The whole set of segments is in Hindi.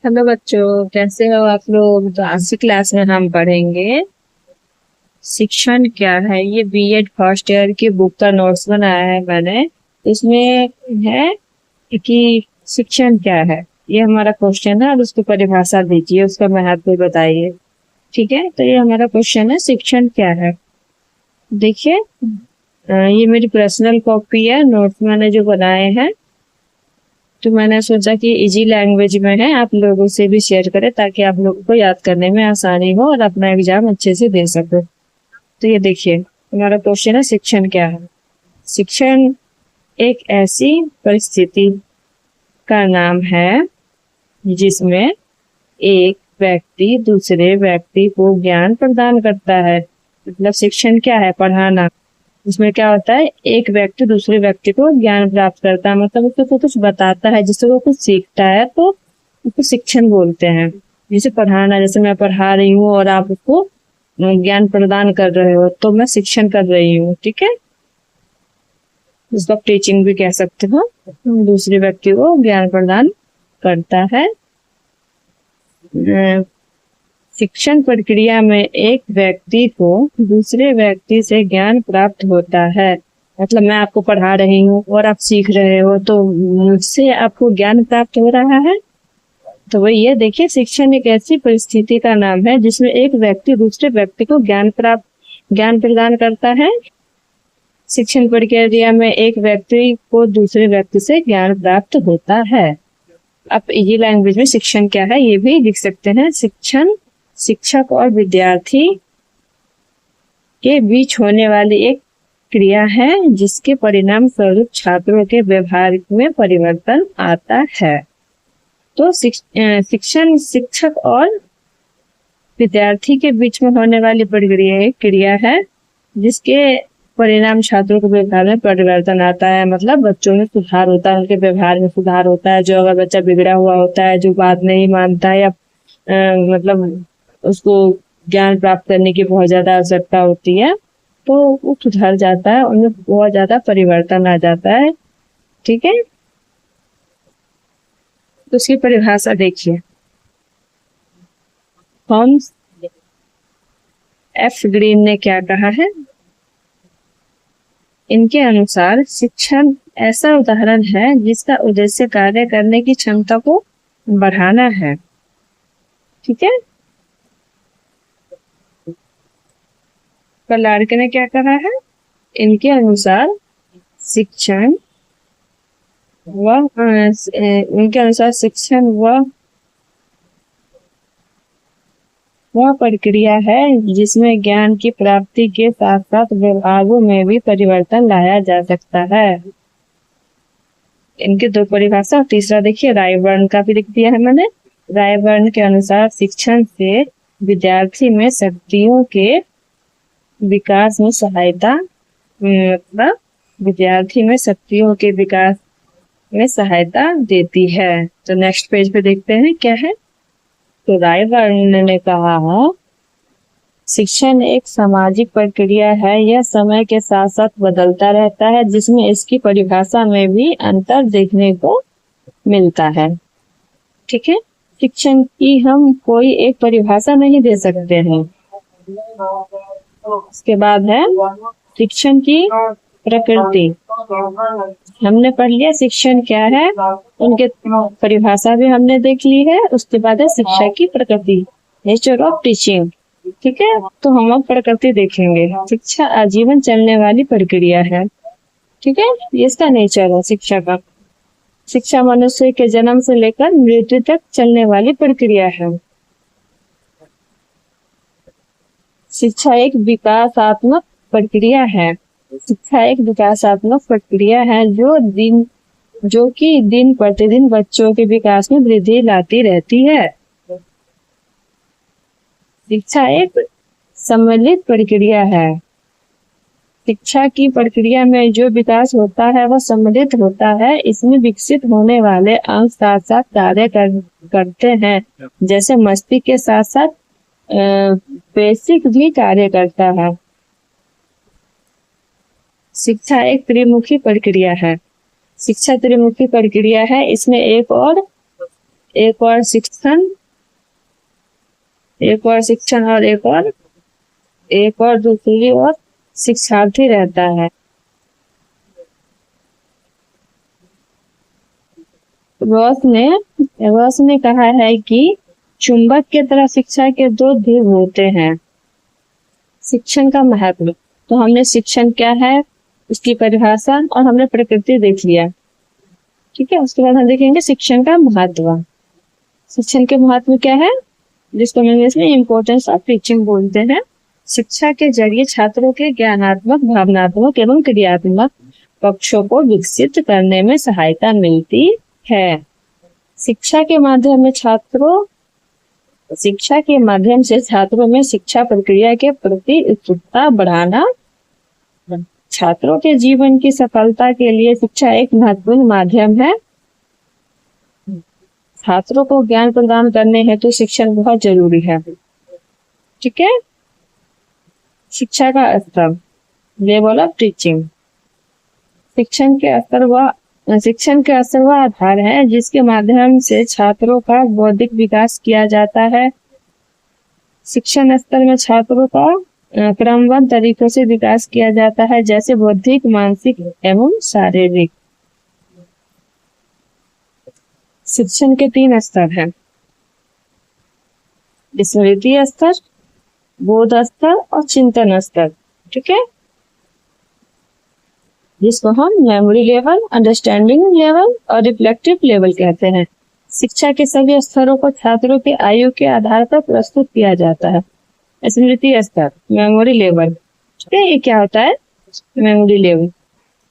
हेलो बच्चों, कैसे हो आप लोग। तो आज की क्लास में हम पढ़ेंगे शिक्षण क्या है। ये बीएड फर्स्ट ईयर की बुक का नोट्स बनाया है मैंने। इसमें है कि शिक्षण क्या है, ये हमारा क्वेश्चन है और उसकी परिभाषा दीजिए, उसका महत्व बताइए। ठीक है, तो ये हमारा क्वेश्चन है, शिक्षण क्या है। देखिए, ये मेरी पर्सनल कॉपी है, नोट्स मैंने जो बनाए हैं। तो मैंने सोचा कि इजी लैंग्वेज में है, आप लोगों से भी शेयर करें ताकि आप लोगों को याद करने में आसानी हो और अपना एग्जाम अच्छे से दे सको। तो ये देखिए, हमारा क्वेश्चन है शिक्षण क्या है। शिक्षण एक ऐसी परिस्थिति का नाम है जिसमें एक व्यक्ति दूसरे व्यक्ति को ज्ञान प्रदान करता है। मतलब शिक्षण क्या है, पढ़ाना। इसमें क्या होता है, एक व्यक्ति दूसरे व्यक्ति को ज्ञान प्राप्त करता है, मतलब उसको कुछ बताता है, जिससे वो कुछ सीखता है, तो उसको शिक्षण बोलते हैं। जैसे पढ़ाना, जैसे मैं पढ़ा रही हूँ और आप उसको ज्ञान प्रदान कर रहे हो, तो मैं शिक्षण कर रही हूँ। ठीक है, इसको आप टीचिंग भी कह सकते हो। दूसरे व्यक्ति को ज्ञान प्रदान करता है। शिक्षण प्रक्रिया में एक व्यक्ति को दूसरे व्यक्ति से ज्ञान प्राप्त होता है। मतलब मैं आपको पढ़ा रही हूँ और आप सीख रहे हो, तो मुझसे आपको ज्ञान प्राप्त हो रहा है। तो वही ये देखिए, शिक्षण एक ऐसी परिस्थिति का नाम है जिसमें एक व्यक्ति दूसरे व्यक्ति को ज्ञान प्रदान करता है। शिक्षण प्रक्रिया में एक व्यक्ति को दूसरे व्यक्ति से ज्ञान प्राप्त होता है। अब इजी लैंग्वेज में शिक्षण क्या है ये भी लिख सकते हैं। शिक्षण शिक्षक और विद्यार्थी के बीच होने वाली एक क्रिया है जिसके परिणाम स्वरूप छात्रों के व्यवहार में परिवर्तन आता है। तो शिक्षण शिक्षक और विद्यार्थी के बीच में होने वाली प्रक्रिया एक क्रिया है जिसके परिणाम छात्रों के व्यवहार में परिवर्तन आता है। मतलब बच्चों में सुधार होता है, उनके व्यवहार में सुधार होता है। जो अगर बच्चा बिगड़ा हुआ होता है, जो बात नहीं मानता है, या मतलब उसको ज्ञान प्राप्त करने की बहुत ज्यादा आवश्यकता होती है, तो वो सुधर जाता है, उनमें बहुत ज्यादा परिवर्तन आ जाता है। ठीक है, तो उसकी परिभाषा देखिए। थॉमस एफ ग्रीन ने क्या कहा है, इनके अनुसार शिक्षण ऐसा उदाहरण है जिसका उद्देश्य कार्य करने की क्षमता को बढ़ाना है। ठीक है, लाड़के ने क्या कहा है, इनके अनुसार शिक्षण वह प्रक्रिया है जिसमें ज्ञान की प्राप्ति के साथ साथ व्यवहारों में भी परिवर्तन लाया जा सकता है। इनके दो परिभाषा। तीसरा देखिए, रायबर्न का भी लिख दिया है मैंने। रायबर्न के अनुसार शिक्षण से विद्यार्थी में शक्तियों के विकास में सहायता, मतलब विद्यार्थी में शक्तियों के विकास में सहायता देती है। तो नेक्स्ट पेज पे देखते हैं क्या है। तो रायबर्न ने कहा है, शिक्षण एक सामाजिक प्रक्रिया है, यह समय के साथ साथ बदलता रहता है, जिसमें इसकी परिभाषा में भी अंतर देखने को मिलता है। ठीक है, शिक्षण की हम कोई एक परिभाषा नहीं दे सकते हैं। उसके बाद है शिक्षण की प्रकृति। हमने पढ़ लिया शिक्षण क्या है, उनके परिभाषा भी हमने देख ली है। उसके बाद है शिक्षा की प्रकृति, नेचर ऑफ टीचिंग। ठीक है, तो हम अब प्रकृति देखेंगे। शिक्षा आजीवन चलने वाली प्रक्रिया है। ठीक है, ये इसका नेचर है शिक्षा का। शिक्षा मनुष्य के जन्म से लेकर मृत्यु तक चलने वाली प्रक्रिया है। शिक्षा एक विकासात्मक प्रक्रिया है। शिक्षा एक विकासात्मक प्रक्रिया है जो कि दिन प्रतिदिन बच्चों के विकास में वृद्धि लाती रहती है। शिक्षा एक सम्मिलित प्रक्रिया है। शिक्षा की प्रक्रिया में जो विकास होता है वह सम्मिलित होता है। इसमें विकसित होने वाले अंग साथ साथ कार्य करते हैं, जैसे मस्तिष्क के साथ साथ बेसिक भी कार्य करता है। शिक्षा एक त्रिमुखी प्रक्रिया है। शिक्षा त्रिमुखी प्रक्रिया है, इसमें एक और शिक्षण, एक और शिक्षण और एक और दूसरी ओर शिक्षार्थी रहता है। रॉस ने कहा है कि चुंबक की तरह शिक्षा के दो ध्रुव होते हैं। शिक्षण का महत्व, तो हमने शिक्षण क्या है उसकी परिभाषा और हमने प्रकृति देख लिया, ठीक है। उसके बाद हम देखेंगे शिक्षण का महत्व। शिक्षण के महत्व क्या है, जिसको इंग्लिश में इम्पोर्टेंस ऑफ टीचिंग बोलते हैं। शिक्षा के जरिए छात्रों के ज्ञानात्मक, भावनात्मक एवं क्रियात्मक पक्षों को विकसित करने में सहायता मिलती है। शिक्षा के माध्यम से छात्रों में शिक्षा प्रक्रिया के प्रति उत्सुकता बढ़ाना। छात्रों के जीवन की सफलता के लिए शिक्षा एक महत्वपूर्ण माध्यम है। छात्रों को ज्ञान प्रदान करने हेतु शिक्षण बहुत जरूरी है, ठीक है। शिक्षा का स्तर, लेवल ऑफ टीचिंग। शिक्षण के स्तर वह आधार है जिसके माध्यम से छात्रों का बौद्धिक विकास किया जाता है। शिक्षण स्तर में छात्रों का क्रमबद्ध तरीकों से विकास किया जाता है, जैसे बौद्धिक, मानसिक एवं शारीरिक। शिक्षण के 3 स्तर हैं, स्मृति स्तर, बोध स्तर और चिंतन स्तर, ठीक है, जिसको हम मेमोरी लेवल, अंडरस्टैंडिंग लेवल और रिफ्लेक्टिव लेवल कहते हैं। शिक्षा के सभी स्तरों को छात्रों की आयु के आधार पर प्रस्तुत किया जाता है। स्मृति स्तर, मेमोरी लेवल, ठीक है। ये क्या होता है, मेमोरी लेवल।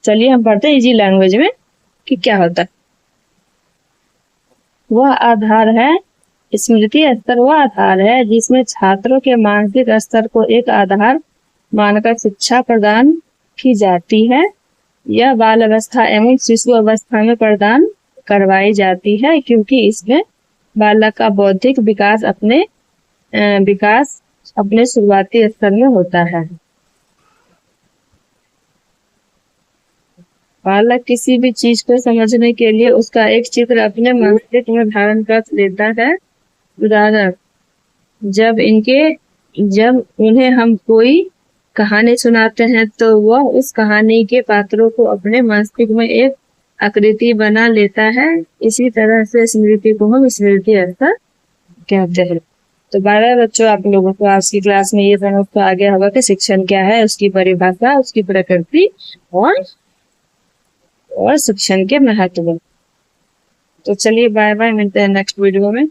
चलिए हम पढ़ते हैं इजी लैंग्वेज में कि क्या होता है। वह आधार है, स्मृति स्तर वह आधार है जिसमें छात्रों के मानसिक स्तर को एक आधार मानकर शिक्षा प्रदान की जाती है। यह बाल अवस्था एवं शिशु अवस्था में प्रदान करवाई जाती है, क्योंकि इसमें बालक का बौद्धिक विकास अपने शुरुआती स्तर में होता है। बालक किसी भी चीज को समझने के लिए उसका एक चित्र अपने मस्तिष्क में धारण कर लेता है। उदाहरण, जब उन्हें हम कोई कहानी सुनाते हैं तो वह उस कहानी के पात्रों को अपने मस्तिष्क में एक आकृति बना लेता है। इसी तरह से स्मृति को हम स्मृति स्तर कहते हैं। तो 12 बच्चों, आप लोगों को आज की क्लास में ये समझ तो आ गया होगा कि शिक्षण क्या है, उसकी परिभाषा, उसकी प्रकृति और शिक्षण के महत्व। तो चलिए बाय बाय, मिलते हैं नेक्स्ट वीडियो में।